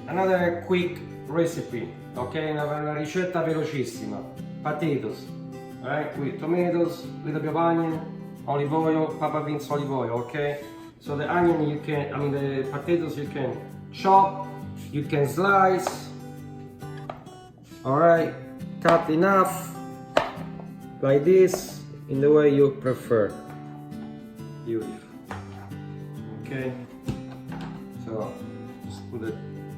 another quick recipe, ok? Una ricetta velocissima. Potatoes, right? With tomatoes, little bit of onion, olive oil, PapaVince olive oil, okay? So the onion you can, the potatoes you can chop, you can slice, alright? Cut enough, like this, in the way you prefer. Beautiful. Okay? So, just put a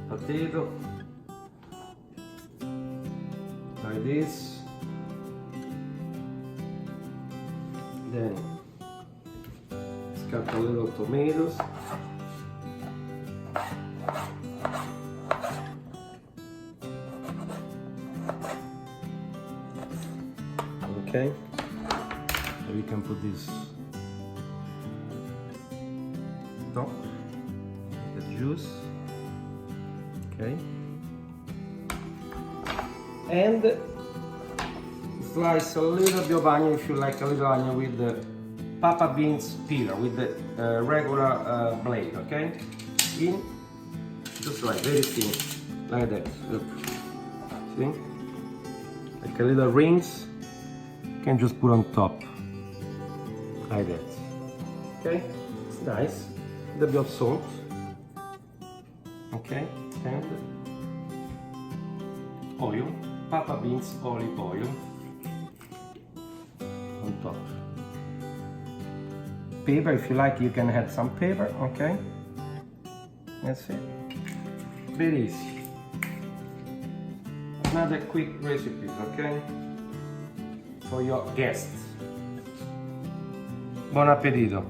potato, like this. Then cut a little tomatoes. Okay, so we can put this top, the juice. Okay, and slice a little bit of onion if you like a little onion with the PapaVince peeler, with the regular blade, okay? In, just like very thin, like that. Look, see? Like a little rings, you can just put on top, like that. Okay, it's nice. A little bit of salt, okay, and oil, PapaVince olive oil. On top. Pepper, if you like, you can add some pepper, okay? That's it. Very easy. Another quick recipe, okay? For your guests. Buon appetito!